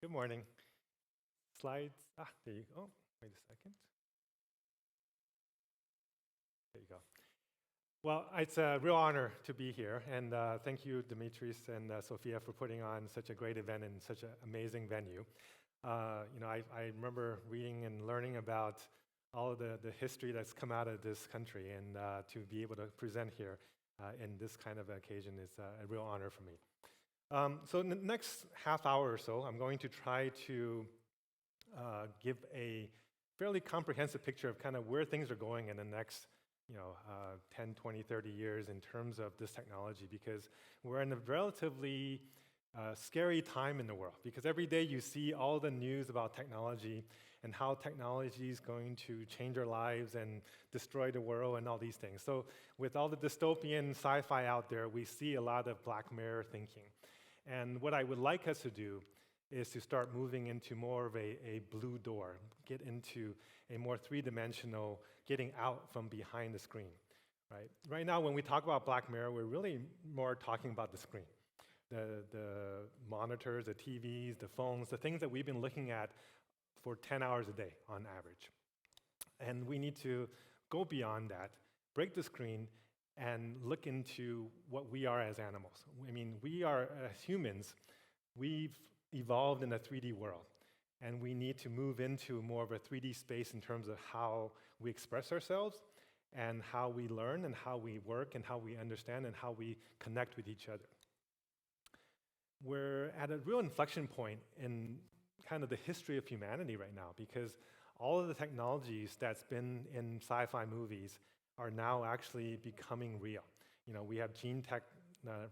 Good morning. Slides. There you go. Wait a second. There you go. Well, it's a real honor to be here, and thank you, Dimitris and Sophia, for putting on such a great event in such an amazing venue. I remember reading and learning about all of the history that's come out of this country, and to be able to present here in this kind of occasion is a real honor for me. So in the next half hour or so, I'm going to try to give a fairly comprehensive picture of kind of where things are going in the next 10, 20, 30 years in terms of this technology, because we're in a relatively scary time in the world, because every day you see all the news about technology and how technology is going to change our lives and destroy the world and all these things. So with all the dystopian sci-fi out there, we see a lot of Black Mirror thinking. And what I would like us to do is to start moving into more of a blue door, get into a more three-dimensional, getting out from behind the screen. Right now, when we talk about Black Mirror, we're really more talking about the screen. The monitors, the TVs, the phones, the things that we've been looking at for 10 hours a day on average. And we need to go beyond that, break the screen, and look into what we are as animals. I mean, we are, as humans, we've evolved in a 3D world, and we need to move into more of a 3D space in terms of how we express ourselves and how we learn and how we work and how we understand and how we connect with each other. We're at a real inflection point in kind of the history of humanity right now, because all of the technologies that's been in sci-fi movies are now actually becoming real. We have gene tech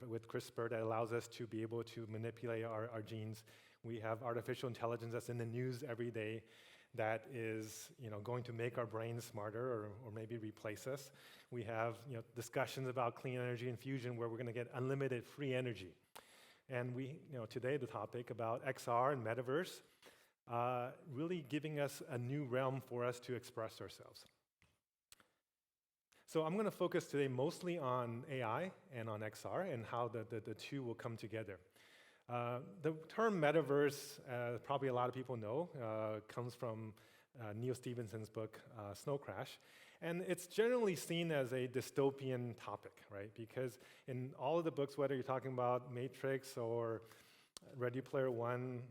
with CRISPR that allows us to be able to manipulate our genes. We have artificial intelligence that's in the news every day that is going to make our brains smarter or maybe replace us. We have discussions about clean energy and fusion where we're going to get unlimited free energy. And today the topic about XR and metaverse, really giving us a new realm for us to express ourselves. So I'm going to focus today mostly on AI and on XR and how the two will come together. The term metaverse, probably a lot of people know, comes from Neil Stephenson's book, Snow Crash. And it's generally seen as a dystopian topic, right? Because in all of the books, whether you're talking about Matrix or Ready Player One,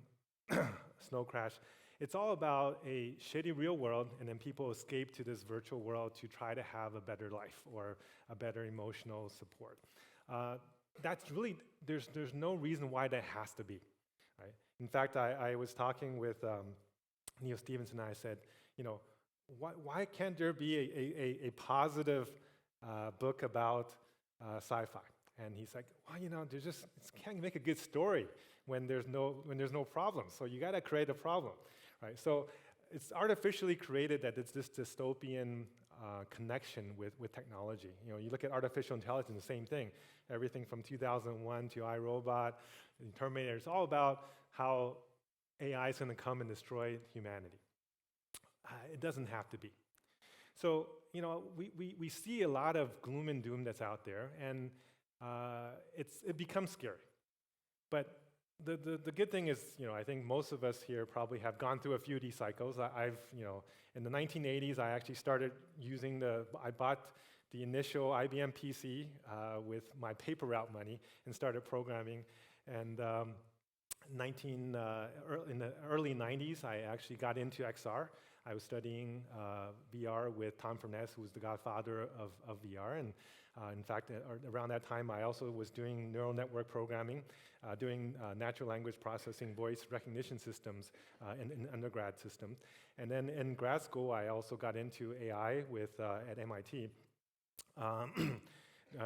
Snow Crash, it's all about a shitty real world, and then people escape to this virtual world to try to have a better life or a better emotional support. That's really, there's no reason why that has to be, right? In fact, I was talking with Neil Stephenson, and I said, why can't there be a positive book about sci-fi? And he's like, well, it can't make a good story when there's no problem. So you got to create a problem, right? So it's artificially created that it's this dystopian connection with technology. You look at artificial intelligence, the same thing. Everything from 2001 to iRobot, and Terminator, it's all about how AI is going to come and destroy humanity. It doesn't have to be. So, we see a lot of gloom and doom that's out there, and it becomes scary. But the good thing is, I think most of us here probably have gone through a few of these cycles. In the 1980s, I actually started using I bought the initial IBM PC with my paper route money and started programming. And in the early 90s, I actually got into XR. I was studying VR with Tom Furness, who was the godfather of VR. And in fact, around that time, I also was doing neural network programming, doing natural language processing, voice recognition systems in undergrad systems. And then in grad school, I also got into AI at MIT,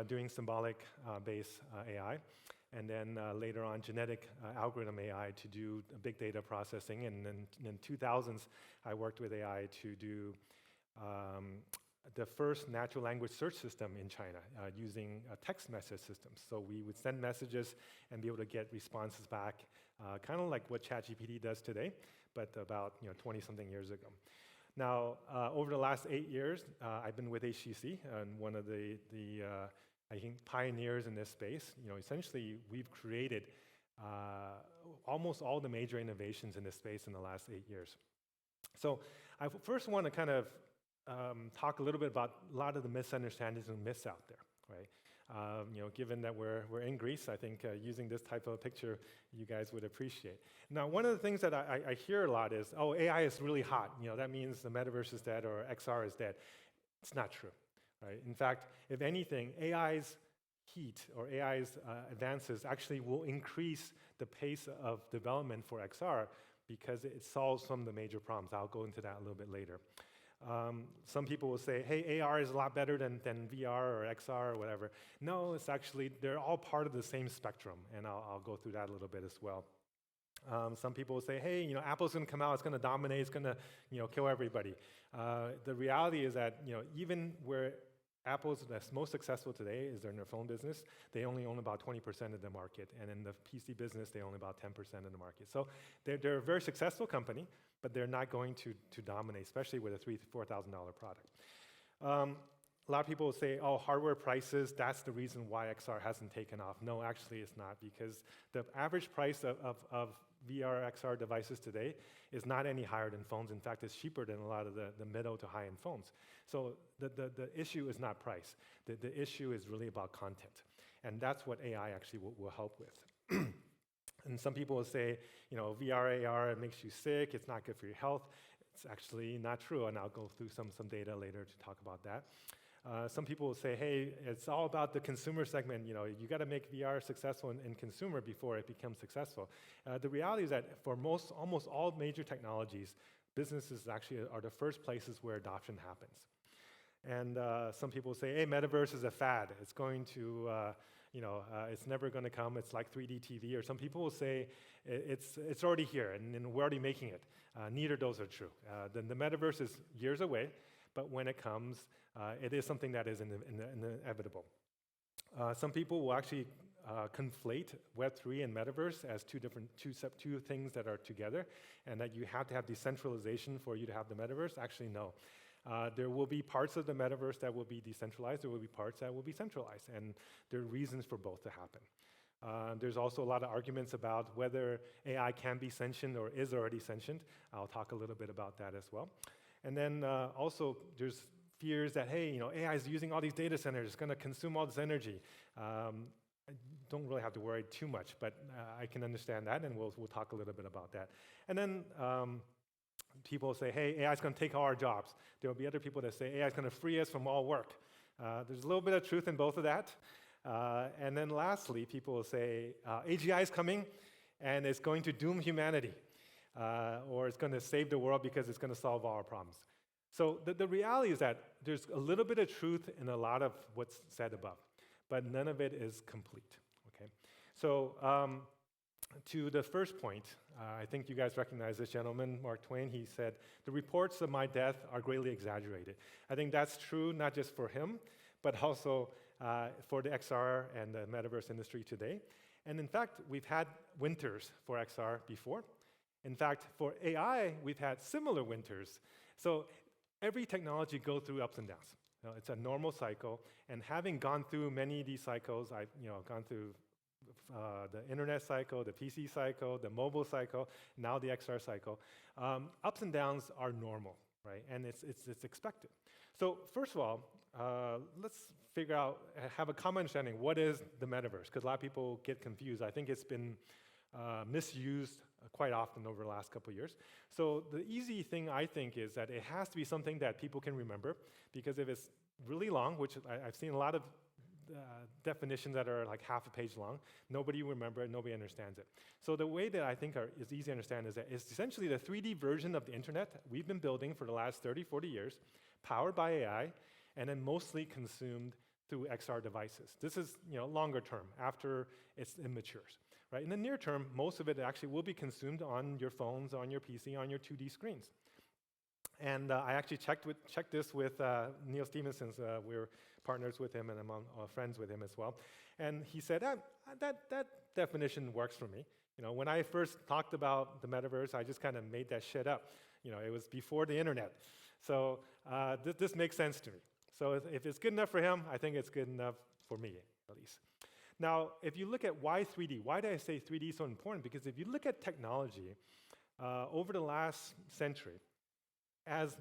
doing symbolic-based AI. And then later on, genetic algorithm AI to do big data processing. And then in the 2000s, I worked with AI to do the first natural language search system in China using text message systems. So we would send messages and be able to get responses back, kind of like what ChatGPT does today, but about 20-something years ago. Now, over the last 8 years, I've been with HTC, and one of the I think, pioneers in this space. Essentially, we've created almost all the major innovations in this space in the last 8 years. So I first want to kind of talk a little bit about a lot of the misunderstandings and myths out there, right? Given that we're in Greece, I think using this type of picture you guys would appreciate. Now, one of the things that I hear a lot is, oh, AI is really hot. That means the metaverse is dead or XR is dead. It's not true, right? In fact, if anything, AI's heat or AI's advances actually will increase the pace of development for XR because it solves some of the major problems. I'll go into that a little bit later. Some people will say, hey, AR is a lot better than VR or XR or whatever. No, it's actually, they're all part of the same spectrum, and I'll go through that a little bit as well. Some people will say, hey, Apple's going to come out, it's going to dominate, it's going to kill everybody. The reality is that even where Apple's most successful today is in their phone business. They only own about 20% of the market, and in the PC business, they own about 10% of the market. So they're a very successful company, but they're not going to dominate, especially with a $3,000 to $4,000 product. A lot of people will say, oh, hardware prices, that's the reason why XR hasn't taken off. No, actually it's not, because the average price of VR XR devices today is not any higher than phones. In fact, it's cheaper than a lot of the middle to high-end phones. So the issue is not price. The issue is really about content. And that's what AI actually will help with. And some people will say, VR, AR, it makes you sick, it's not good for your health. It's actually not true, and I'll go through some data later to talk about that. Some people will say, hey, it's all about the consumer segment. You got to make VR successful in consumer before it becomes successful. The reality is that for almost all major technologies, businesses actually are the first places where adoption happens. And some people say, hey, metaverse is a fad. It's going to, it's never going to come. It's like 3D TV. Or some people will say, it's already here, and we're already making it. Neither of those are true. The metaverse is years away, but when it comes, it is something that is inevitable. Some people will actually conflate Web3 and metaverse as two things that are together, and that you have to have decentralization for you to have the metaverse. Actually, no. There will be parts of the metaverse that will be decentralized. There will be parts that will be centralized, and there are reasons for both to happen. There's also a lot of arguments about whether AI can be sentient or is already sentient. I'll talk a little bit about that as well. And then also there's fears that, hey, AI is using all these data centers, it's going to consume all this energy. I don't really have to worry too much, but I can understand that, and we'll talk a little bit about that. And then people say, hey, AI is going to take all our jobs. There will be other people that say AI is going to free us from all work. There's a little bit of truth in both of that. And then lastly, people will say, AGI is coming, and it's going to doom humanity. Or it's going to save the world because it's going to solve all our problems. So the reality is that there's a little bit of truth in a lot of what's said above, but none of it is complete. Okay, so to the first point, I think you guys recognize this gentleman, Mark Twain. He said, the reports of my death are greatly exaggerated. I think that's true not just for him, but also for the XR and the metaverse industry today. And in fact, we've had winters for XR before. In fact, for AI, we've had similar winters. So every technology goes through ups and downs. It's a normal cycle, and having gone through many of these cycles, I've gone through the internet cycle, the PC cycle, the mobile cycle, now the XR cycle. Ups and downs are normal, right? And it's expected. So first of all, let's figure out, have a common understanding, what is the metaverse? Because a lot of people get confused. I think it's been misused quite often over the last couple of years. So the easy thing, I think, is that it has to be something that people can remember, because if it's really long, which I've seen a lot of definitions that are like half a page long, nobody will remember it, nobody understands it. So the way that I think is easy to understand is that it's essentially the 3D version of the internet we've been building for the last 30, 40 years, powered by AI, and then mostly consumed through XR devices. This is longer term, after it matures. Right? In the near term, most of it actually will be consumed on your phones, on your PC, on your 2D screens. And I actually checked this with Neil Stephenson. We're partners with him, and I'm friends with him as well. And he said, that definition works for me. When I first talked about the metaverse, I just kind of made that shit up. It was before the internet. So this makes sense to me. So if it's good enough for him, I think it's good enough for me, at least. Now, if you look at why 3D, why did I say 3D is so important? Because if you look at technology over the last century, as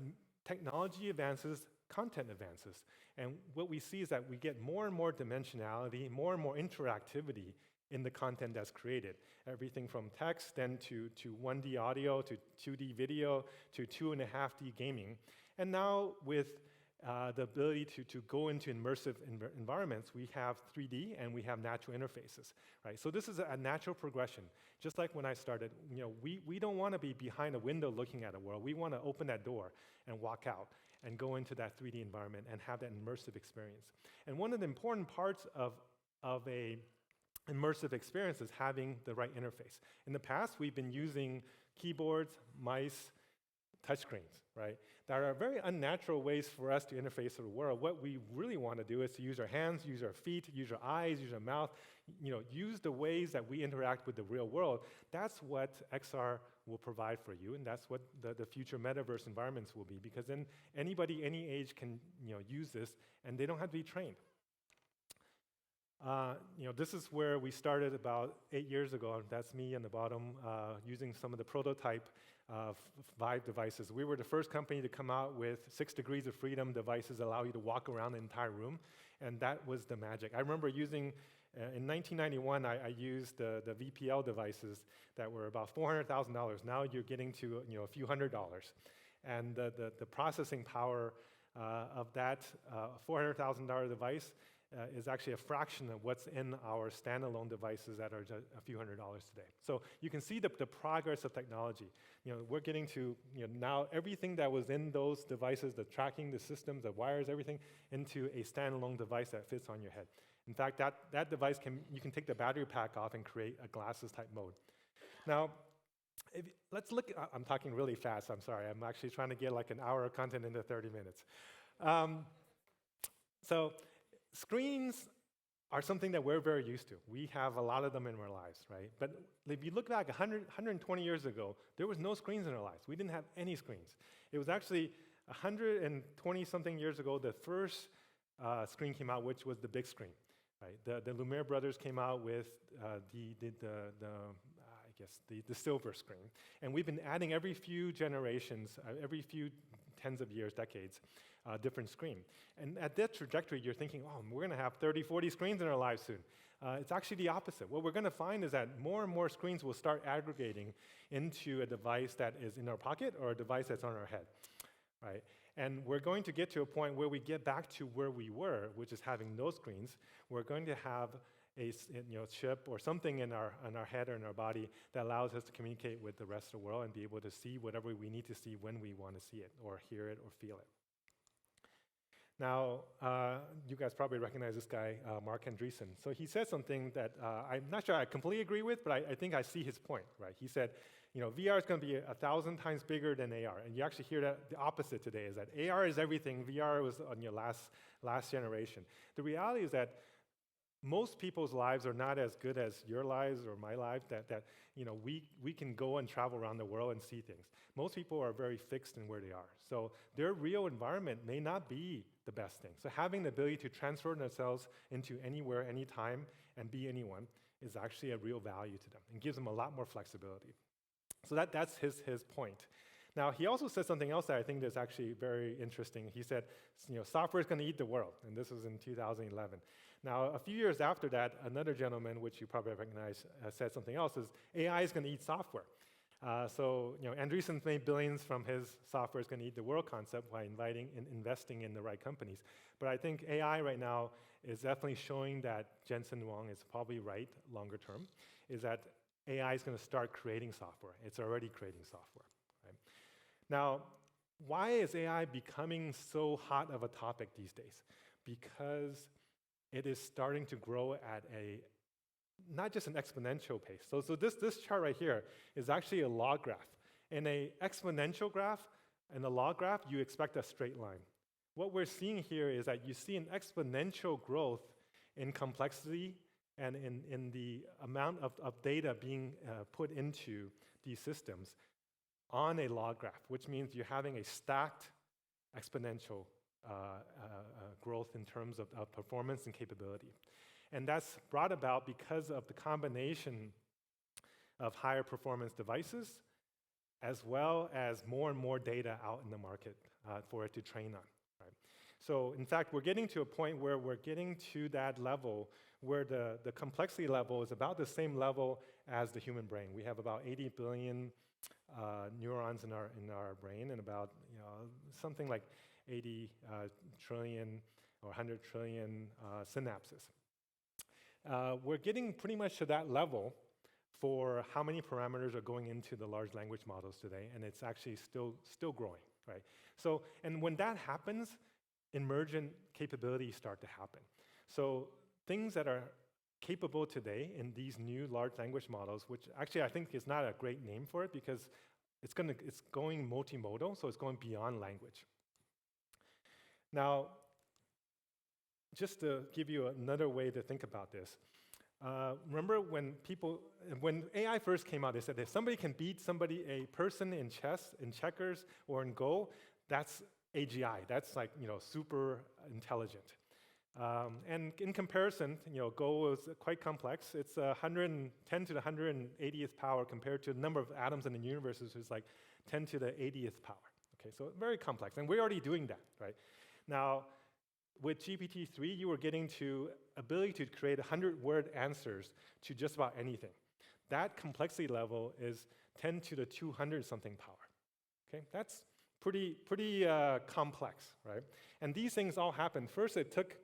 technology advances, content advances. And what we see is that we get more and more dimensionality, more and more interactivity in the content that's created. Everything from text then to 1D audio, to 2D video, to 2.5D gaming. And now with the ability to go into immersive environments, we have 3D and we have natural interfaces, right? So this is a natural progression. Just like when I started, we don't want to be behind a window looking at a world. We want to open that door and walk out and go into that 3D environment and have that immersive experience. And one of the important parts of a immersive experience is having the right interface. In the past, we've been using keyboards, mice, touchscreens, right? There are very unnatural ways for us to interface with the world. What we really want to do is to use our hands, use our feet, use our eyes, use our mouth, use the ways that we interact with the real world. That's what XR will provide for you, and that's what the future metaverse environments will be, because then anybody, any age can use this, and they don't have to be trained. This is where we started about 8 years ago. That's me on the bottom, using some of the prototype Vive devices. We were the first company to come out with 6 degrees of freedom devices that allow you to walk around the entire room, and that was the magic. I remember using, in 1991, I used the VPL devices that were about $400,000. Now you're getting to a few $100s. And the processing power of that $400,000 device is actually a fraction of what's in our standalone devices that are just a few $100s today. So you can see the progress of technology. We're getting to now everything that was in those devices, the tracking, the systems, the wires, everything, into a standalone device that fits on your head. In fact, that device you can take the battery pack off and create a glasses type mode. Now, let's look. I'm talking really fast. I'm sorry. I'm actually trying to get like an hour of content into 30 minutes. So screens are something that we're very used to. We have a lot of them in our lives, right? But if you look back 120 years ago, there was no screens in our lives. We didn't have any screens. It was actually 120-something years ago, the first screen came out, which was the big screen, right? The Lumiere brothers came out with the silver screen. And we've been adding every few generations, every few tens of years, decades, different screen. And at that trajectory, you're thinking, oh, we're going to have 30, 40 screens in our lives soon. It's actually the opposite. What we're going to find is that more and more screens will start aggregating into a device that is in our pocket or a device that's on our head, right? And we're going to get to a point where we get back to where we were, which is having no screens. We're going to have a chip or something in our head or in our body that allows us to communicate with the rest of the world and be able to see whatever we need to see when we want to see it or hear it or feel it. Now, you guys probably recognize this guy, Mark Andreessen. So he said something that I'm not sure I completely agree with, but I think I see his point, right? He said, VR is going to be 1,000 times bigger than AR. And you actually hear that the opposite today, is that AR is everything, VR was on your last generation. The reality is that most people's lives are not as good as your lives or my lives, that we can go and travel around the world and see things. Most people are very fixed in where they are. So their real environment may not be the best thing. So having the ability to transfer themselves into anywhere, anytime, and be anyone is actually a real value to them and gives them a lot more flexibility. So that's his point. Now, he also said something else that I think is actually very interesting. He said, software is going to eat the world, and this was in 2011. Now, a few years after that, another gentleman, which you probably recognize, said something else, is AI is going to eat software. Andreessen's made billions from his software is going to eat the world concept by investing in the right companies. But I think AI right now is definitely showing that Jensen Huang is probably right longer term, is that AI is going to start creating software. It's already creating software. Right? Now, why is AI becoming so hot of a topic these days? Because it is starting to grow at not just an exponential pace. So this chart right here is actually a log graph. In an exponential graph and a log graph, you expect a straight line. What we're seeing here is that you see an exponential growth in complexity and in the amount of data being put into these systems on a log graph, which means you're having a stacked exponential growth in terms of performance and capability. And that's brought about because of the combination of higher performance devices, as well as more and more data out in the market for it to train on. Right? So in fact, we're getting to a point where we're getting to that level where the complexity level is about the same level as the human brain. We have about 80 billion neurons in our brain, and about something like 80 trillion or 100 trillion synapses. We're getting pretty much to that level for how many parameters are going into the large language models today, and it's actually still growing, right? So, and when that happens, emergent capabilities start to happen. So things that are capable today in these new large language models, which actually I think is not a great name for it because it's going multimodal, so it's going beyond language. Now, just to give you another way to think about this, remember when AI first came out, they said if somebody can beat a person in chess, in checkers, or in Go, that's AGI. That's like super intelligent. And in comparison, Go is quite complex. It's 110 to the 180th power compared to the number of atoms in the universe, which is like 10 to the 80th power. Okay, so very complex, and we're already doing that, right? Now, with GPT-3, you were getting to ability to create 100-word answers to just about anything. That complexity level is 10 to the 200-something power. Okay, that's pretty complex, right? And these things all happened. First, it took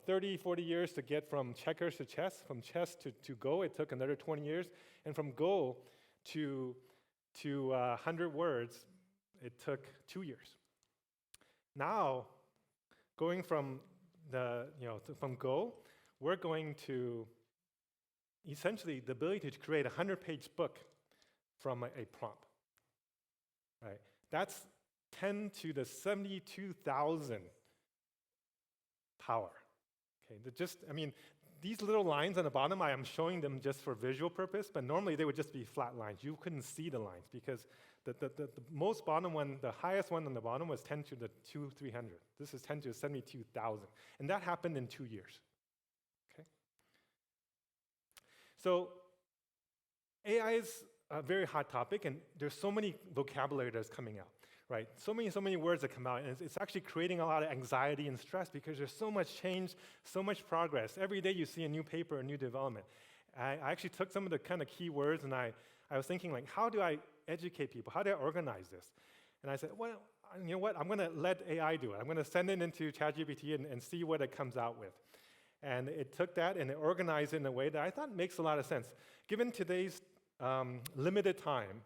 30, 40 years to get from checkers to chess. From chess to Go, it took another 20 years. And from Go to 100 words, it took 2 years. Now, going from from Go, we're going to essentially the ability to create a 100-page book from a prompt. Right? That's 10 to the 72,000 power. Okay, these little lines on the bottom, I am showing them just for visual purpose, but normally they would just be flat lines. You couldn't see the lines because the most bottom one, the highest one on the bottom was 10 to the 300. This is 10 to the 72,000. And that happened in 2 years. Okay? So AI is a very hot topic, and there's so many vocabulary that's coming out. Right? So many words that come out, and it's actually creating a lot of anxiety and stress because there's so much change, so much progress. Every day you see a new paper, a new development. I actually took some of the kind of key words, and I was thinking, like, how do I educate people? How do I organize this? And I said, well, you know what? I'm going to let AI do it. I'm going to send it into ChatGPT and see what it comes out with. And it took that and it organized it in a way that I thought makes a lot of sense. Given today's limited time,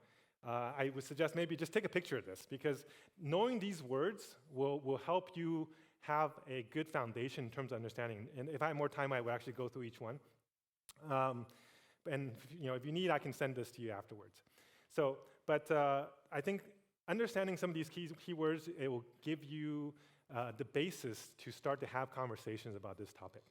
I would suggest maybe just take a picture of this, because knowing these words will help you have a good foundation in terms of understanding. And if I had more time, I would actually go through each one. And if you need, I can send this to you afterwards. So, but I think understanding some of these keywords, it will give you the basis to start to have conversations about this topic.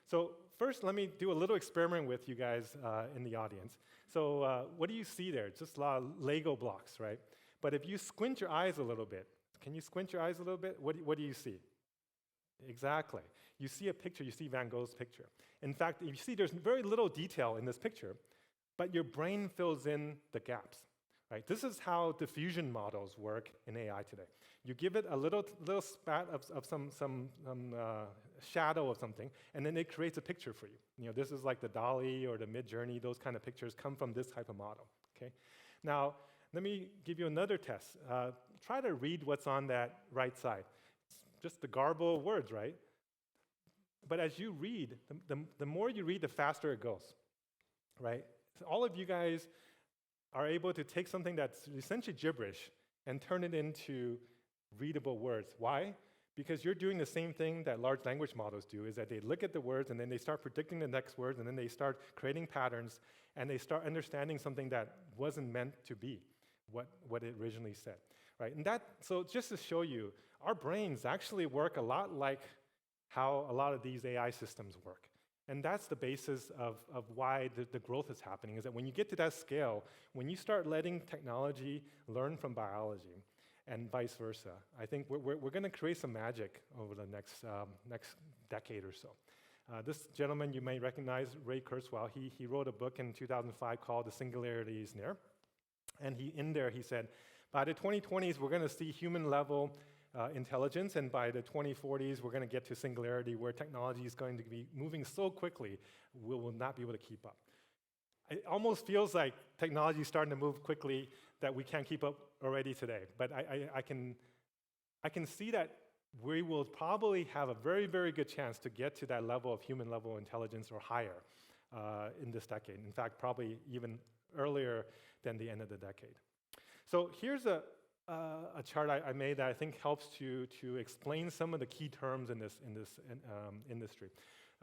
So first, let me do a little experiment with you guys in the audience. So what do you see there? Just a lot of Lego blocks, right? But if you squint your eyes a little bit, can you squint your eyes a little bit? What do you see? Exactly. You see a picture, you see Van Gogh's picture. In fact, you see there's very little detail in this picture, but your brain fills in the gaps. Right? This is how diffusion models work in AI today. You give it a little spat of some shadow of something, and then it creates a picture for you. This is like the DALL-E or the Mid-Journey. Those kind of pictures come from this type of model. Okay. Now, let me give you another test. Try to read what's on that right side. It's just the garbled words, right? But as you read, the more you read, the faster it goes. Right? So all of you guys are able to take something that's essentially gibberish and turn it into readable words. Why? Because you're doing the same thing that large language models do, is that they look at the words and then they start predicting the next words, and then they start creating patterns, and they start understanding something that wasn't meant to be what it originally said. Right? And so just to show you, our brains actually work a lot like how a lot of these AI systems work. And that's the basis of why the growth is happening, is that when you get to that scale, when you start letting technology learn from biology and vice versa, I think we're going to create some magic over the next decade or so. This gentleman you may recognize, Ray Kurzweil. He wrote a book in 2005 called The Singularity is Near. And in there he said, by the 2020s, we're going to see human-level intelligence, and by the 2040s, we're going to get to singularity, where technology is going to be moving so quickly, we will not be able to keep up. It almost feels like technology is starting to move quickly that we can't keep up already today. But I can see that we will probably have a very, very good chance to get to that level of human-level intelligence or higher in this decade. In fact, probably even earlier than the end of the decade. So here's a chart I made that I think helps to explain some of the key terms in this industry.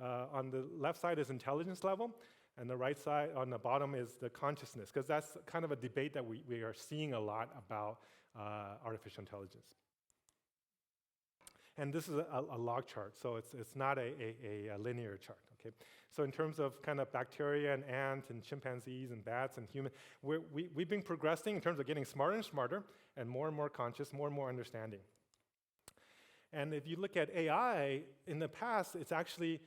On the left side is intelligence level, and the right side, on the bottom, is the consciousness, because that's kind of a debate that we are seeing a lot about artificial intelligence. And this is a log chart, so it's not a linear chart, okay? So in terms of kind of bacteria and ants and chimpanzees and bats and humans, we've been progressing in terms of getting smarter and smarter and more conscious, more and more understanding. And if you look at AI, in the past, it's actually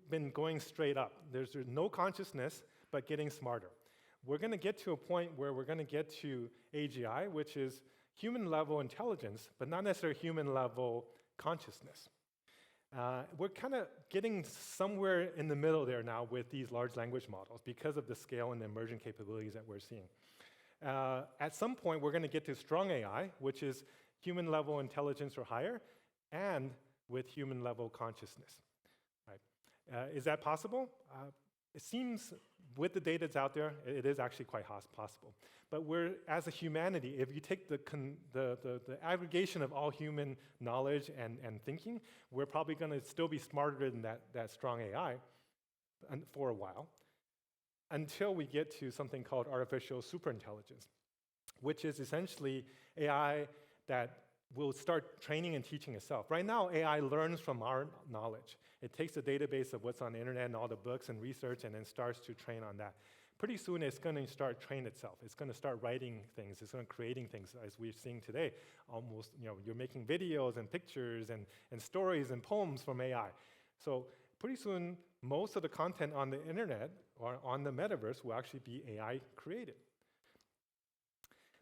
been going straight up. There's no consciousness, but getting smarter. We're going to get to a point where we're going to get to AGI, which is human-level intelligence, but not necessarily human-level consciousness. We're kind of getting somewhere in the middle there now with these large language models because of the scale and the emerging capabilities that we're seeing. At some point, we're going to get to strong AI, which is human-level intelligence or higher, and with human-level consciousness. Right? Is that possible? It seems, with the data that's out there, it is actually quite possible. But we're, as a humanity, if you take the aggregation of all human knowledge and thinking, we're probably going to still be smarter than that strong AI for a while, until we get to something called artificial superintelligence, which is essentially AI that will start training and teaching itself. Right now, AI learns from our knowledge. It takes a database of what's on the internet and all the books and research and then starts to train on that. Pretty soon, it's going to start train itself. It's going to start writing things. It's going to creating things, as we're seeing today. Almost, you're making videos and pictures and stories and poems from AI. So pretty soon, most of the content on the internet or on the metaverse will actually be AI created.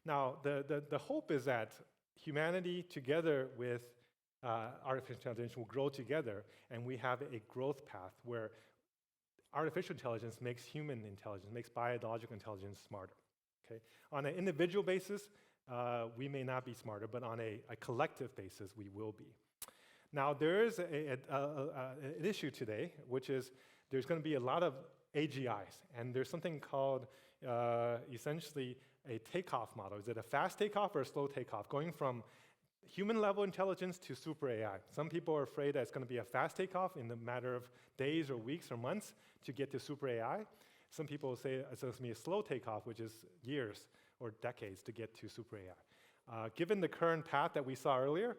Now, the hope is that humanity, together with artificial intelligence, will grow together, and we have a growth path where artificial intelligence makes human intelligence, makes biological intelligence smarter. Okay? On an individual basis, we may not be smarter, but on a collective basis, we will be. Now, there is an issue today, which is there's going to be a lot of AGIs, and there's something called essentially a takeoff model. Is it a fast takeoff or a slow takeoff? Going from human-level intelligence to super AI. Some people are afraid that it's going to be a fast takeoff in the matter of days or weeks or months to get to super AI. Some people say it's going to be a slow takeoff, which is years or decades to get to super AI. Given the current path that we saw earlier,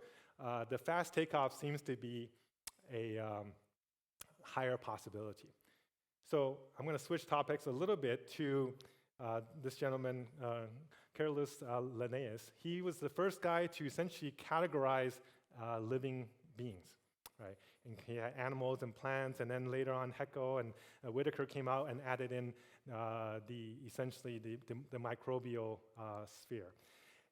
the fast takeoff seems to be a higher possibility. So I'm going to switch topics a little bit to this gentleman, Carlos Linnaeus. He was the first guy to essentially categorize living beings, right? And he had animals and plants, and then later on, Haeckel and Whitaker came out and added in essentially the microbial sphere.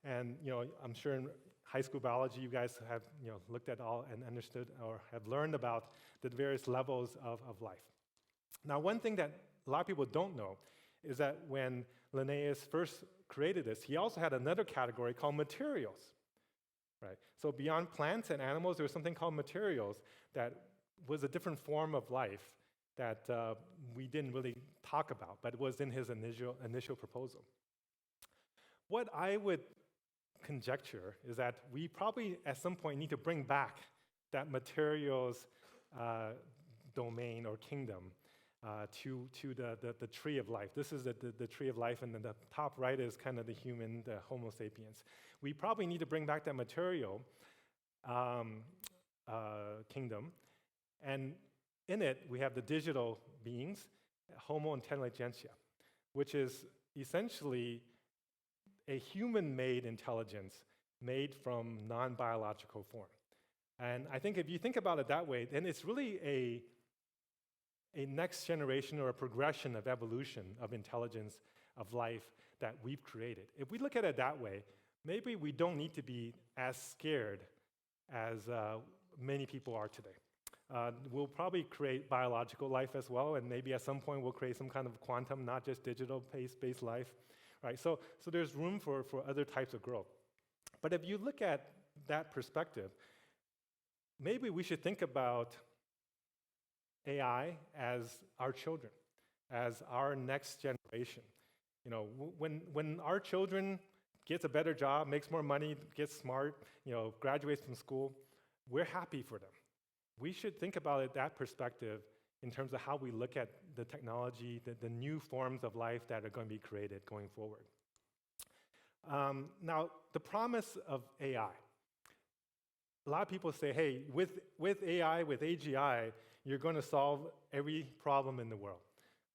And I'm sure in high school biology, you guys have looked at all and understood or have learned about the various levels of life. Now, one thing that a lot of people don't know is that when Linnaeus first created this, he also had another category called materials, right? So beyond plants and animals, there was something called materials that was a different form of life that we didn't really talk about, but it was in his initial proposal. What I would conjecture is that we probably at some point need to bring back that materials domain or kingdom to the tree of life. This is the tree of life, and then the top right is kind of the human, the Homo sapiens. We probably need to bring back that material kingdom, and in it we have the digital beings, Homo intelligentsia, which is essentially a human-made intelligence made from non-biological form. And I think if you think about it that way, then it's really a next generation or a progression of evolution of intelligence, of life that we've created. If we look at it that way, maybe we don't need to be as scared as many people are today. We'll probably create biological life as well, and maybe at some point we'll create some kind of quantum, not just digital-based life, right? So there's room for other types of growth. But if you look at that perspective, maybe we should think about AI as our children, as our next generation. You know, when our children gets a better job, makes more money, gets smart, you know, graduates from school, we're happy for them. We should think about it that perspective in terms of how we look at the technology, the new forms of life that are going to be created going forward. Now, the promise of AI. A lot of people say, hey, with AI, with AGI, you're going to solve every problem in the world,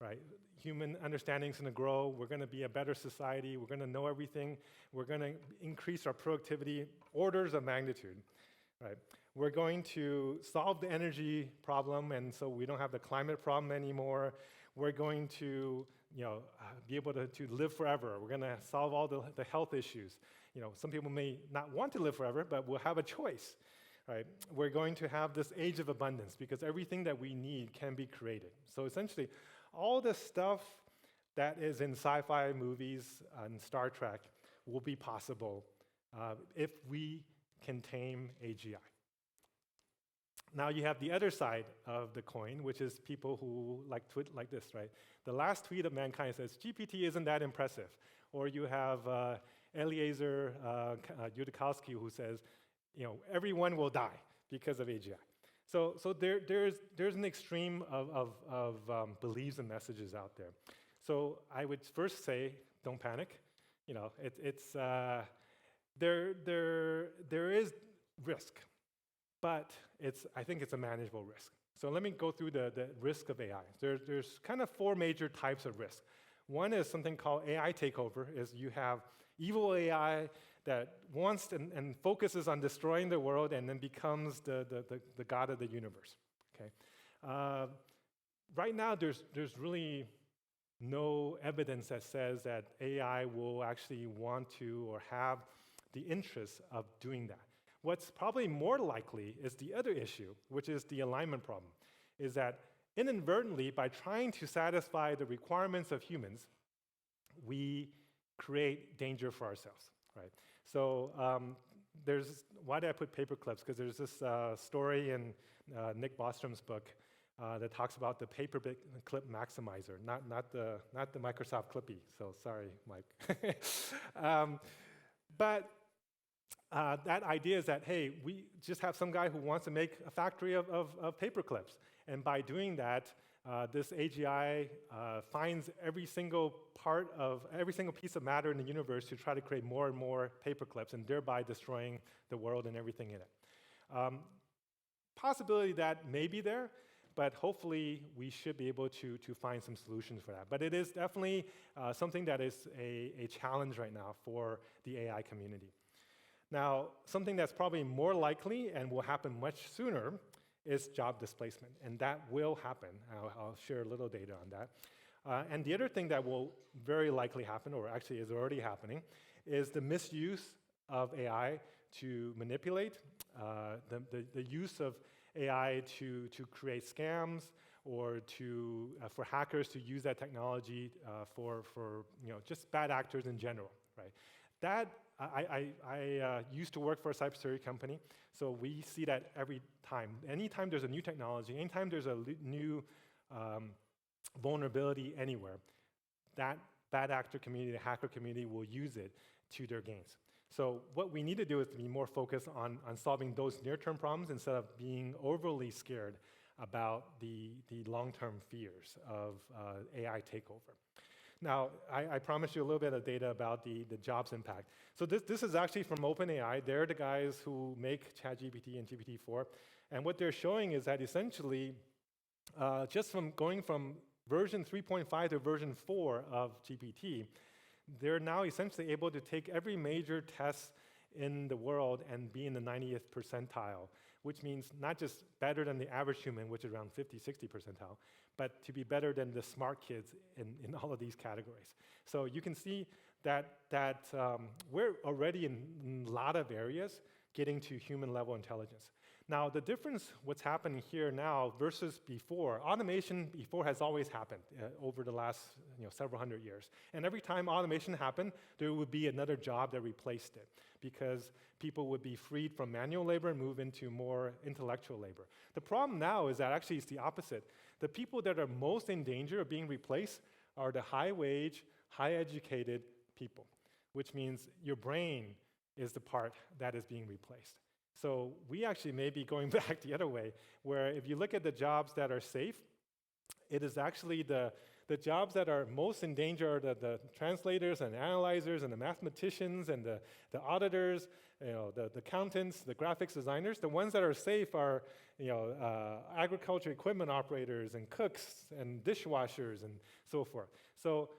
right? Human understanding is going to grow. We're going to be a better society. We're going to know everything. We're going to increase our productivity orders of magnitude, right? We're going to solve the energy problem, and so we don't have the climate problem anymore. We're going to, you know, be able to live forever. We're going to solve all the health issues. You know, some people may not want to live forever, but we'll have a choice, right? We're going to have this age of abundance because everything that we need can be created. So essentially, all the stuff that is in sci-fi movies and Star Trek will be possible if we can tame AGI. Now you have the other side of the coin, which is people who tweet like this, right? The last tweet of mankind says, GPT isn't that impressive. Or you have Eliezer Yudkowsky who says, you know, everyone will die because of AGI. So there's an extreme of beliefs and messages out there. So I would first say, don't panic. You know, there is risk. But I think it's a manageable risk. So let me go through the risk of AI. There's kind of 4 major types of risk. One is something called AI takeover, is you have evil AI that wants and focuses on destroying the world and then becomes the god of the universe, okay? Right now, there's really no evidence that says that AI will actually want to or have the interest of doing that. What's probably more likely is the other issue, which is the alignment problem, is that inadvertently, by trying to satisfy the requirements of humans, we create danger for ourselves, right? So why did I put paper clips? Because there's this story in Nick Bostrom's book that talks about the paper clip maximizer, not the Microsoft Clippy. So sorry, Mike. But that idea is that, hey, we just have some guy who wants to make a factory of paper clips. And by doing that, this AGI finds every single piece of matter in the universe to try to create more and more paper clips, and thereby destroying the world and everything in it. Possibility that may be there, but hopefully we should be able to find some solutions for that. But it is definitely something that is a challenge right now for the AI community. Now, something that's probably more likely and will happen much sooner is job displacement, and that will happen. I'll share a little data on that. And the other thing that will very likely happen, or actually is already happening, is the misuse of AI to manipulate, the use of AI to create scams, or for hackers to use that technology for just bad actors in general, right? That I used to work for a cybersecurity company, so we see that every time. Anytime there's a new technology, anytime there's a new vulnerability anywhere, that bad actor community, the hacker community will use it to their gains. So what we need to do is to be more focused on solving those near-term problems instead of being overly scared about the long-term fears of AI takeover. Now, I promised you a little bit of data about the jobs impact. So this is actually from OpenAI. They're the guys who make ChatGPT and GPT-4. And what they're showing is that essentially, just from going from version 3.5 to version 4 of GPT, they're now essentially able to take every major test in the world and be in the 90th percentile which means not just better than the average human, which is around 50, 60 percentile, but to be better than the smart kids in all of these categories. So you can see that we're already in a lot of areas getting to human level intelligence. Now, the difference, what's happening here now versus before, automation before has always happened over the last several hundred years. And every time automation happened, there would be another job that replaced it because people would be freed from manual labor and move into more intellectual labor. The problem now is that actually it's the opposite. The people that are most in danger of being replaced are the high-wage, high-educated people, which means your brain is the part that is being replaced. So we actually may be going back the other way, where if you look at the jobs that are safe, it is actually the jobs that are most in danger are the translators and analyzers and the mathematicians and the auditors, the accountants, the graphics designers. The ones that are safe are agriculture equipment operators and cooks and dishwashers and so forth. So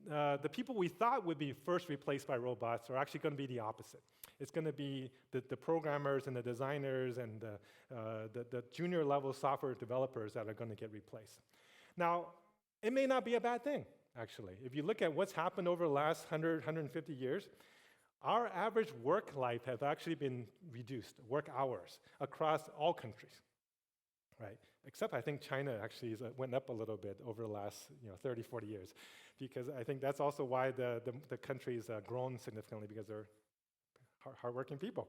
the people we thought would be first replaced by robots are actually going to be the opposite. It's going to be the programmers and the designers and the junior level software developers that are going to get replaced. Now, it may not be a bad thing, actually. If you look at what's happened over the last 100, 150 years, our average work life has actually been reduced, work hours, across all countries, right? Except I think China actually went up a little bit over the last 30, 40 years, because I think that's also why the country's grown significantly, because they're hardworking people.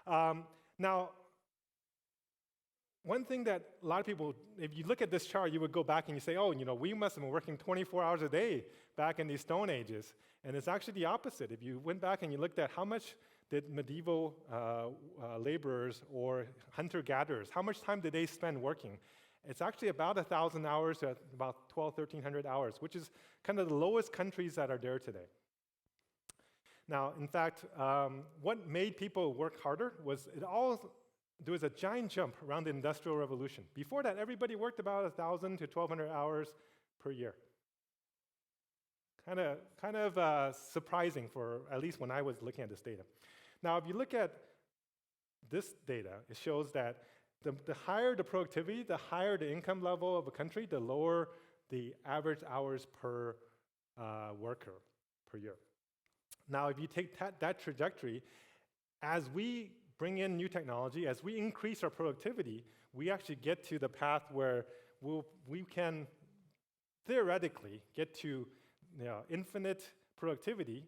Now, one thing that a lot of people, if you look at this chart, you would go back and you say, oh, we must have been working 24 hours a day back in these Stone Ages. And it's actually the opposite. If you went back and you looked at how much did medieval laborers or hunter-gatherers, how much time did they spend working? It's actually about 1,000 hours to about 1,300 hours, which is kind of the lowest countries that are there today. Now, in fact, what made people work harder was there was a giant jump around the Industrial Revolution. Before that, everybody worked about 1,000 to 1,200 hours per year. Kind of surprising for at least when I was looking at this data. Now, if you look at this data, it shows that the higher the productivity, the higher the income level of a country, the lower the average hours per worker per year. Now, if you take that trajectory, as we bring in new technology, as we increase our productivity, we actually get to the path where we can theoretically get to infinite productivity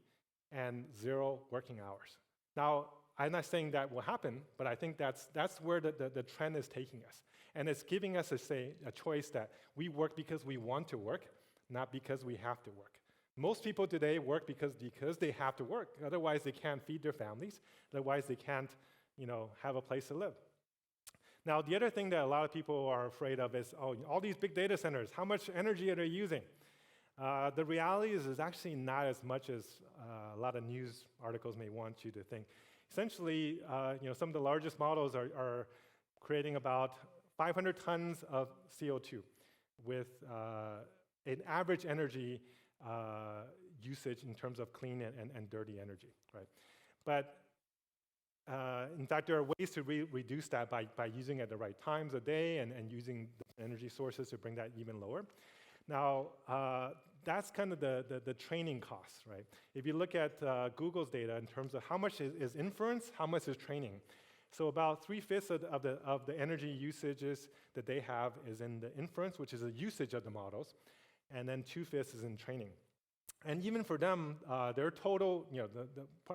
and 0 working hours. Now, I'm not saying that will happen, but I think that's where the trend is taking us. And it's giving us a choice that we work because we want to work, not because we have to work. Most people today work because they have to work. Otherwise, they can't feed their families. Otherwise, they can't have a place to live. Now, the other thing that a lot of people are afraid of is, all these big data centers, how much energy are they using? The reality is actually not as much as a lot of news articles may want you to think. Essentially, some of the largest models are creating about 500 tons of CO2 with an average energy usage in terms of clean and dirty energy, right? But in fact, there are ways to reduce that by using it at the right times of day and using energy sources to bring that even lower. Now, that's kind of the training costs, right? If you look at Google's data in terms of how much is inference, how much is training. So about 3/5 of the energy usages that they have is in the inference, which is a usage of the models, and then 2/5 is in training. And even for them, their total,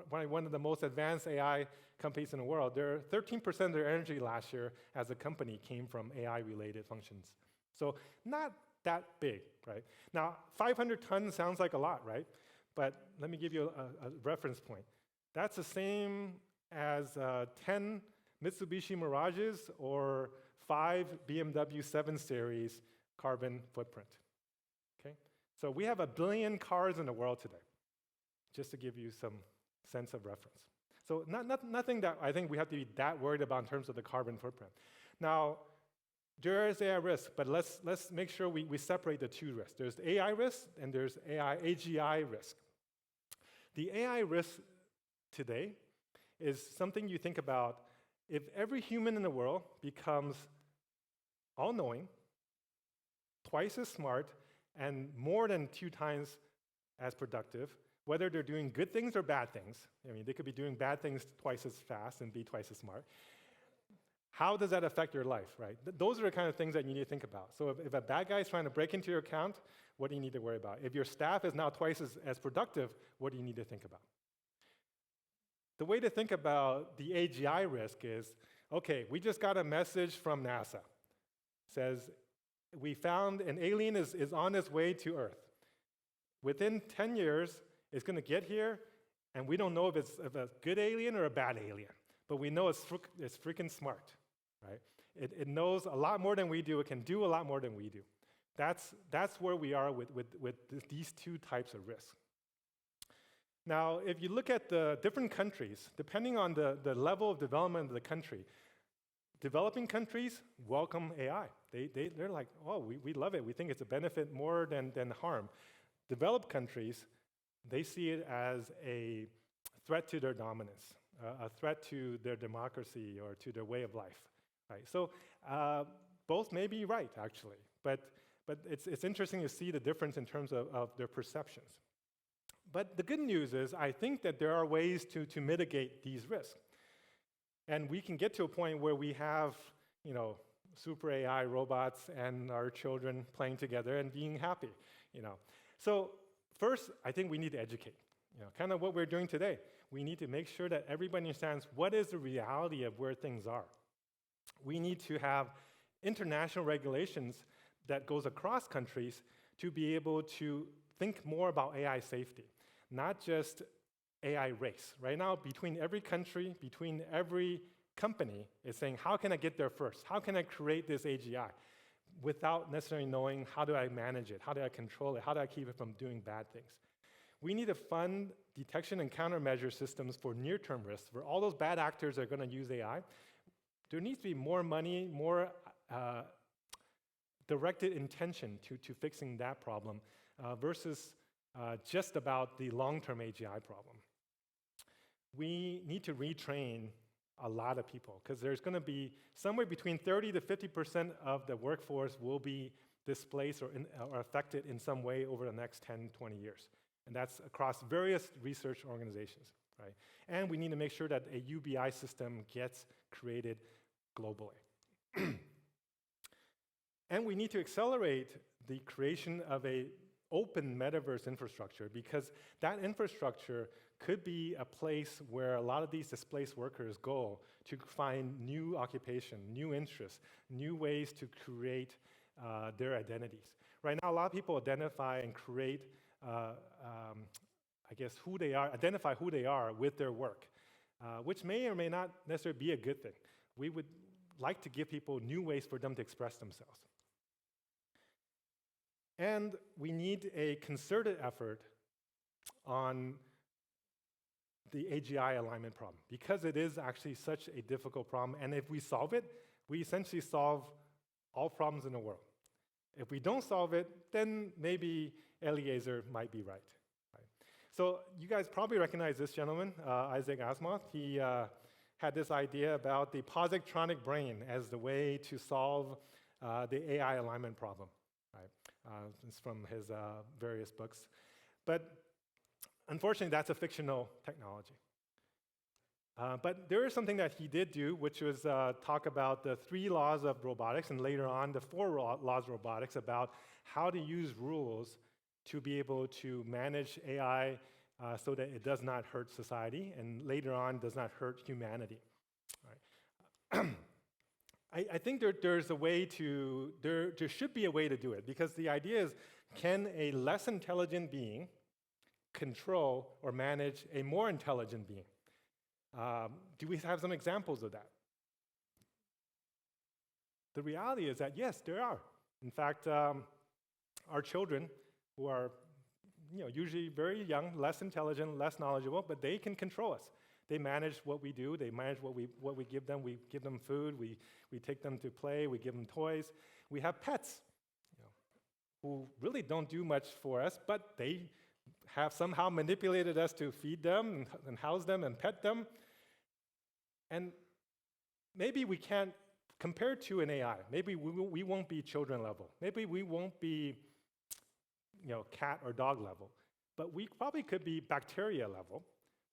one of the most advanced AI companies in the world, their 13% of their energy last year as a company came from AI-related functions. So not that big, right? Now, 500 tons sounds like a lot, right? But let me give you a reference point. That's the same as 10 Mitsubishi Mirages or 5 BMW 7 Series carbon footprint, okay? So we have 1 billion cars in the world today, just to give you some sense of reference. So nothing that I think we have to be that worried about in terms of the carbon footprint. Now, there is AI risk, but let's make sure we separate the two risks. There's the AI risk and there's AGI risk. The AI risk today is something you think about If every human in the world becomes all-knowing, twice as smart, and more than 2 times as productive, whether they're doing good things or bad things, I mean, they could be doing bad things twice as fast and be twice as smart. How does that affect your life, right? Those are the kind of things that you need to think about. So if a bad guy is trying to break into your account, what do you need to worry about? If your staff is now twice as productive, what do you need to think about? The way to think about the AGI risk is, okay, we just got a message from NASA. It says, we found an alien is on its way to Earth. Within 10 years, it's going to get here, and we don't know if it's a good alien or a bad alien. But we know it's freaking smart, right? It knows a lot more than we do. It can do a lot more than we do. That's where we are with these 2 types of risk. Now, if you look at the different countries, depending on the level of development of the country, developing countries welcome AI. They're like, oh, we love it. We think it's a benefit more than harm. Developed countries, they see it as a threat to their dominance, a threat to their democracy or to their way of life, right? So both may be right, actually, but it's interesting to see the difference in terms of their perceptions. But the good news is, I think that there are ways to mitigate these risks. And we can get to a point where we have, super AI robots and our children playing together and being happy, So first, I think we need to educate, kind of what we're doing today. We need to make sure that everybody understands what is the reality of where things are. We need to have international regulations that goes across countries to be able to think more about AI safety, not just AI race. Right now, between every country, between every company is saying, how can I get there first? How can I create this AGI? Without necessarily knowing how do I manage it, how do I control it, how do I keep it from doing bad things. We need to fund detection and countermeasure systems for near-term risks, for all those bad actors that are going to use AI. There needs to be more money, more directed intention to fixing that problem versus just about the long-term AGI problem. We need to retrain a lot of people because there's going to be somewhere between 30 to 50% of the workforce will be displaced or affected in some way over the next 10, 20 years. And that's across various research organizations, right? And we need to make sure that a UBI system gets created globally. And we need to accelerate the creation of an open metaverse infrastructure because that infrastructure could be a place where a lot of these displaced workers go to find new occupation, new interests, new ways to create their identities. Right now, a lot of people identify and create, who they are, identify who they are with their work, which may or may not necessarily be a good thing. We would like to give people new ways for them to express themselves. And we need a concerted effort on the AGI alignment problem because it is actually such a difficult problem. And if we solve it, we essentially solve all problems in the world. If we don't solve it, then maybe Eliezer might be right. So you guys probably recognize this gentleman, Isaac Asimov. He had this idea about the positronic brain as the way to solve the AI alignment problem. It's from his various books. But unfortunately, that's a fictional technology. But there is something that he did do, which was talk about the 3 laws of robotics, and later on the 4 laws of robotics about how to use rules to be able to manage AI so that it does not hurt society, and later on does not hurt humanity. Right. I think there's a way to, there should be a way to do it, because the idea is, can a less intelligent being control or manage a more intelligent being? Do we have some examples of that? The reality is that, yes, there are. In fact, our children, who are usually very young, less intelligent, less knowledgeable, but they can control us. They manage what we do. They manage what we give them. We give them food. We take them to play. We give them toys. We have pets, who really don't do much for us, but they have somehow manipulated us to feed them and house them and pet them. And maybe we can't compare to an AI. Maybe we won't be children level. Maybe we won't be cat or dog level. But we probably could be bacteria level.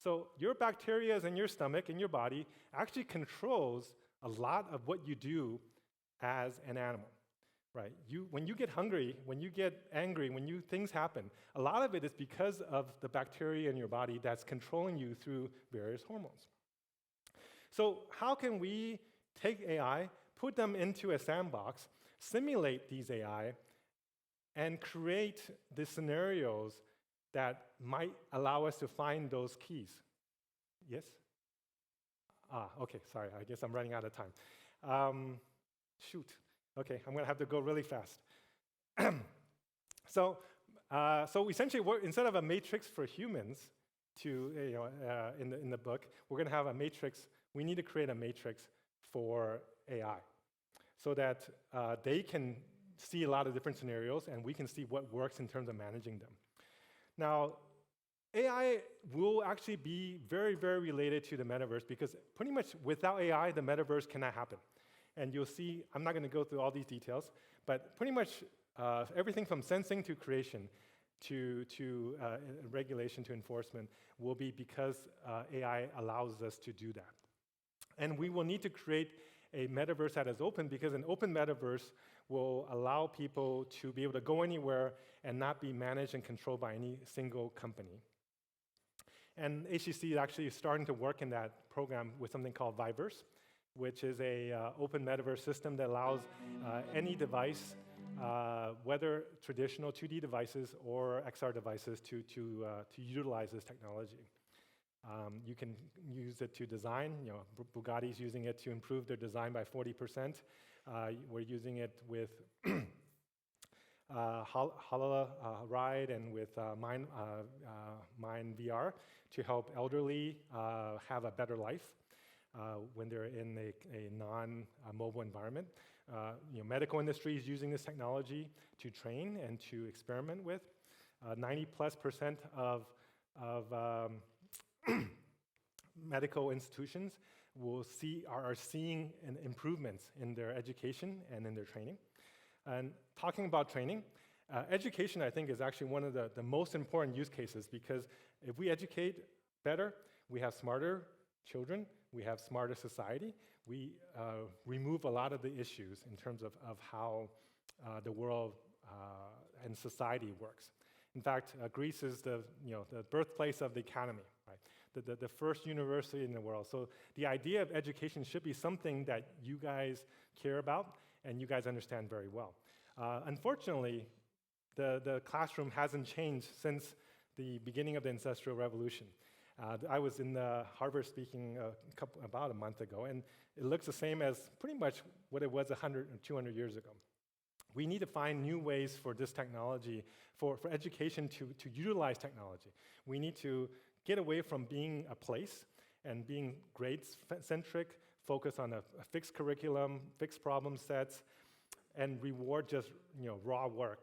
So your bacteria in your stomach, in your body, actually controls a lot of what you do as an animal, right? When you get hungry, when you get angry, when things happen, a lot of it is because of the bacteria in your body that's controlling you through various hormones. So how can we take AI, put them into a sandbox, simulate these AI, and create the scenarios that might allow us to find those keys? Yes? Okay, sorry, I guess I'm running out of time. Shoot. Okay, I'm going to have to go really fast. So essentially, instead of a matrix for humans, in the book, we're going to have a matrix. We need to create a matrix for AI, so that they can see a lot of different scenarios, and we can see what works in terms of managing them. Now, AI will actually be very, very related to the metaverse, because pretty much without AI, the metaverse cannot happen. And you'll see, I'm not going to go through all these details, but pretty much everything from sensing to creation to regulation to enforcement will be because AI allows us to do that. And we will need to create a metaverse that is open, because an open metaverse will allow people to be able to go anywhere and not be managed and controlled by any single company. And HTC is actually starting to work in that program with something called Viverse, which is a open metaverse system that allows any device, whether traditional 2D devices or XR devices, to utilize this technology. You can use it to design. Bugatti's using it to improve their design by 40%. We're using it with Ride and with Mind VR to help elderly have a better life when they're in a non-mobile environment. Medical industry is using this technology to train and to experiment with. 90+% of medical institutions are seeing improvements in their education and in their training. And talking about training, education, I think, is actually one of the most important use cases, because if we educate better, we have smarter children, we have smarter society, we remove a lot of the issues in terms of how the world and society works. In fact, Greece is the birthplace of the economy, right? The first university in the world. So the idea of education should be something that you guys care about and you guys understand very well. Unfortunately, the classroom hasn't changed since the beginning of the Industrial Revolution. I was in Harvard speaking about a month ago, and it looks the same as pretty much what it was 100 or 200 years ago. We need to find new ways for this technology, for education to utilize technology. We need to get away from being a place and being grade-centric, focus on a fixed curriculum, fixed problem sets, and reward just raw work,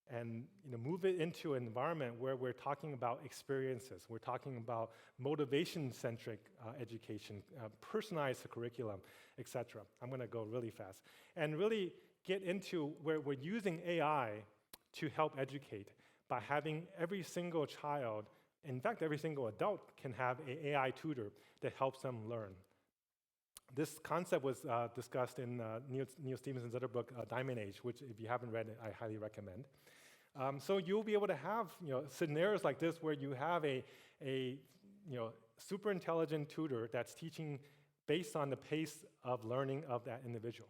and move it into an environment where we're talking about experiences. We're talking about motivation-centric education, personalized curriculum, etc. I'm going to go really fast. And really get into where we're using AI to help educate by having every single child, in fact, every single adult can have an AI tutor that helps them learn. This concept was discussed in Neil Stephenson's other book, Diamond Age, which, if you haven't read it, I highly recommend. So you'll be able to have scenarios like this where you have a super intelligent tutor that's teaching based on the pace of learning of that individual.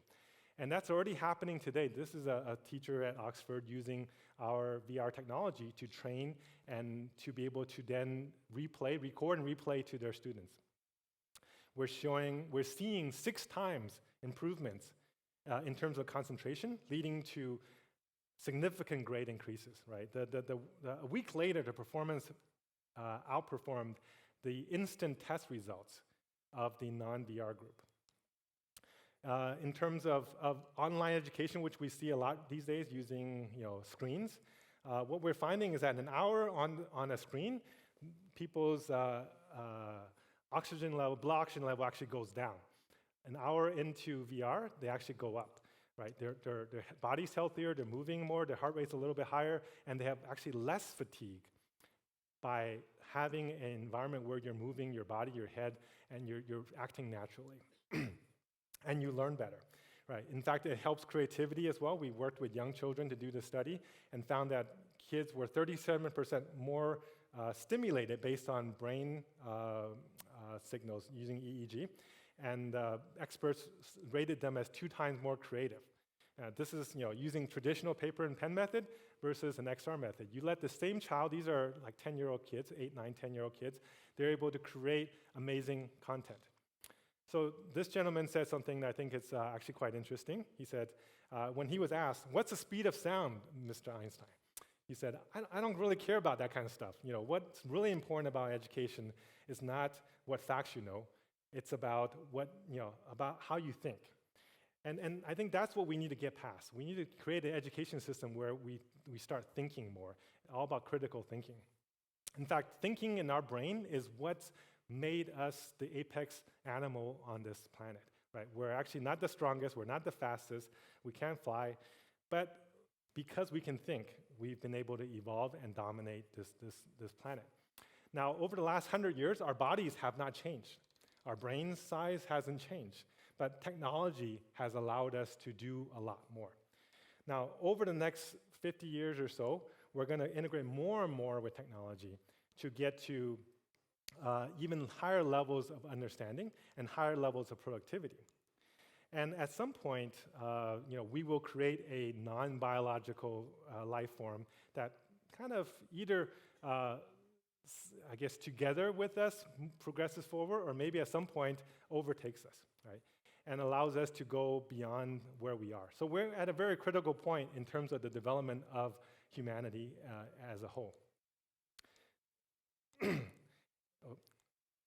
And that's already happening today. This is a teacher at Oxford using our VR technology to train and to be able to then record and replay to their students. We're seeing 6 times improvements in terms of concentration, leading to significant grade increases, right? A week later, the performance outperformed the instant test results of the non-VR group. In terms of online education, which we see a lot these days using screens, what we're finding is that an hour on a screen, people's blood oxygen level actually goes down. an hour into VR, they actually go up, right? Their body's healthier, they're moving more, their heart rate's a little bit higher, and they have actually less fatigue by having an environment where you're moving your body, your head, and you're acting naturally. And you learn better, right? In fact, it helps creativity as well. We worked with young children to do this study and found that kids were 37% more stimulated based on brain signals using EEG, and experts rated them as 2 times more creative. This is using traditional paper and pen method versus an XR method. You let the same child, these are like 10-year-old kids, 8, 9, 10-year-old kids, they're able to create amazing content. So this gentleman said something that I think is actually quite interesting. He said, when he was asked, what's the speed of sound, Mr. Einstein? He said, I don't really care about that kind of stuff. What's really important about education is not what facts you know, it's about about how you think. And I think that's what we need to get past. We need to create an education system where we start thinking more, all about critical thinking. In fact, thinking in our brain is what's made us the apex animal on this planet, right? We're actually not the strongest, we're not the fastest, we can't fly, but because we can think, we've been able to evolve and dominate this planet. Now, over the last 100 years, our bodies have not changed. Our brain size hasn't changed, but technology has allowed us to do a lot more. Now, over the next 50 years or so, we're going to integrate more and more with technology to get to even higher levels of understanding and higher levels of productivity. And at some point, we will create a non-biological life form that kind of either, together with us progresses forward, or maybe at some point overtakes us, right? And allows us to go beyond where we are. So we're at a very critical point in terms of the development of humanity as a whole.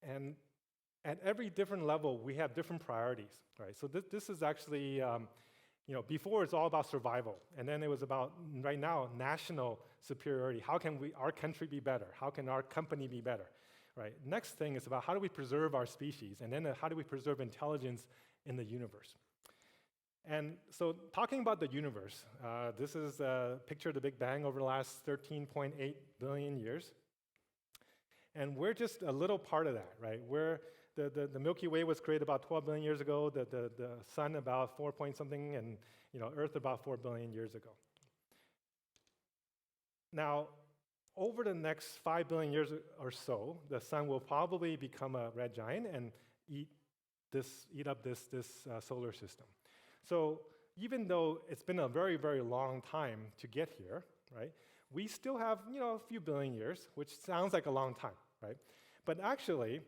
And at every different level, we have different priorities, right? So this is actually, before it's all about survival, and then it was about, right now, national superiority. How can our country be better? How can our company be better, right? Next thing is about how do we preserve our species, and then how do we preserve intelligence in the universe? And so talking about the universe, this is a picture of the Big Bang over the last 13.8 billion years. And we're just a little part of that, right? The Milky Way was created about 12 billion years ago, the sun about 4 point something, and Earth about 4 billion years ago. Now, over the next 5 billion years or so, the sun will probably become a red giant and eat up this solar system. So even though it's been a very, very long time to get here, right? We still have, a few billion years, which sounds like a long time, right? But actually,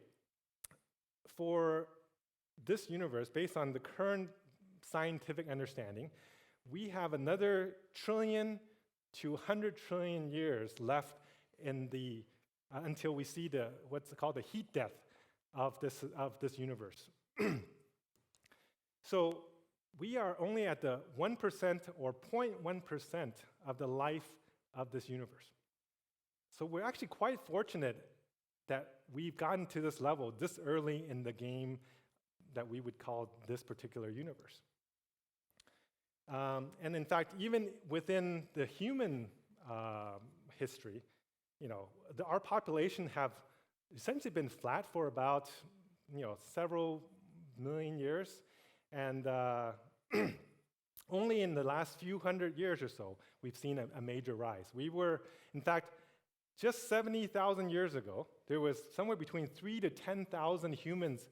for this universe, based on the current scientific understanding, we have another trillion to 100 trillion years left in until we see what's called the heat death of this universe. So we are only at the 1% or 0.1% of the life of this universe. So we're actually quite fortunate that we've gotten to this level this early in the game that we would call this particular universe. And in fact, even within the human history, our population have essentially been flat for about several million years, and only in the last few hundred years or so, we've seen a major rise. We were, in fact, just 70,000 years ago, there was somewhere between 3,000 to 10,000 humans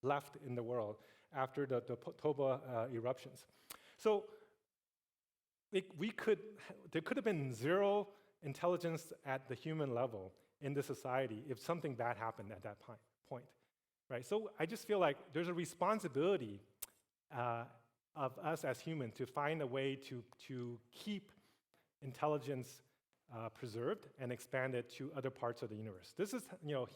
left in the world after the Toba eruptions. So there could have been zero intelligence at the human level in this society if something bad happened at that point, right? So I just feel like there's a responsibility of us as humans to find a way to keep intelligence preserved and expand it to other parts of the universe. This is,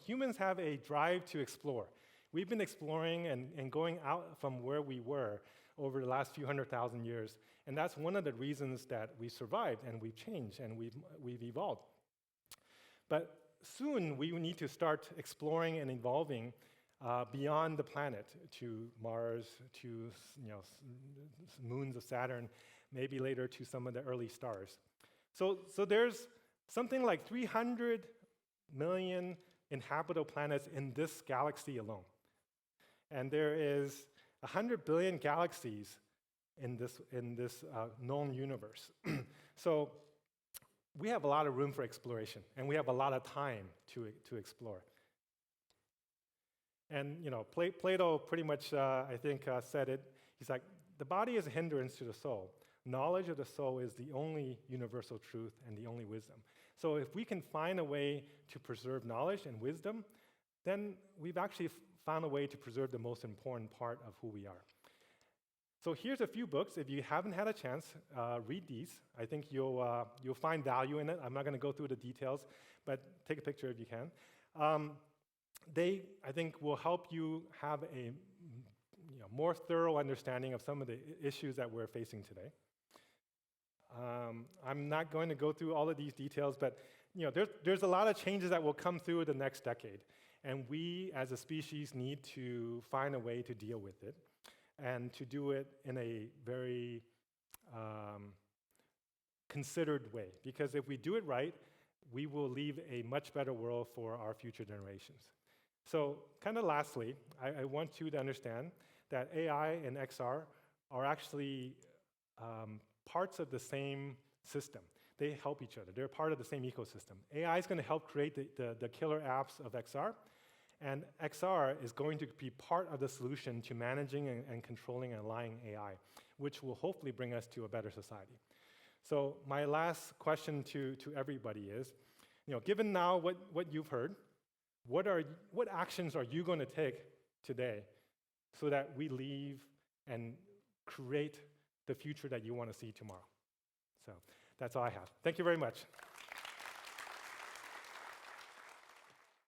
humans have a drive to explore. We've been exploring and going out from where we were over the last few 100,000 years, and that's one of the reasons that we survived and we've changed and we've evolved. But soon we need to start exploring and evolving beyond the planet to Mars, to moons of Saturn, maybe later to some of the early stars. So there's something like 300 million inhabitable planets in this galaxy alone. And there is 100 billion galaxies in this known universe. So we have a lot of room for exploration, and we have a lot of time to explore. And Plato pretty much, I think, said it. He's like, the body is a hindrance to the soul. Knowledge of the soul is the only universal truth and the only wisdom. So if we can find a way to preserve knowledge and wisdom, then we've actually found a way to preserve the most important part of who we are. So here's a few books. If you haven't had a chance, read these. I think you'll find value in it. I'm not going to go through the details, but take a picture if you can. They, I think, will help you have a more thorough understanding of some of the issues that we're facing today. I'm not going to go through all of these details, but there's a lot of changes that will come through the next decade, and we as a species need to find a way to deal with it, and to do it in a very considered way. Because if we do it right, we will leave a much better world for our future generations. So kind of lastly, I want you to understand that AI and XR are actually parts of the same system. They help each other. They're part of the same ecosystem. AI is going to help create the killer apps of XR, and XR is going to be part of the solution to managing and controlling and aligning AI, which will hopefully bring us to a better society. So my last question to everybody is, given now what you've heard, what actions are you going to take today so that we leave and create the future that you want to see tomorrow? So that's all I have. Thank you very much.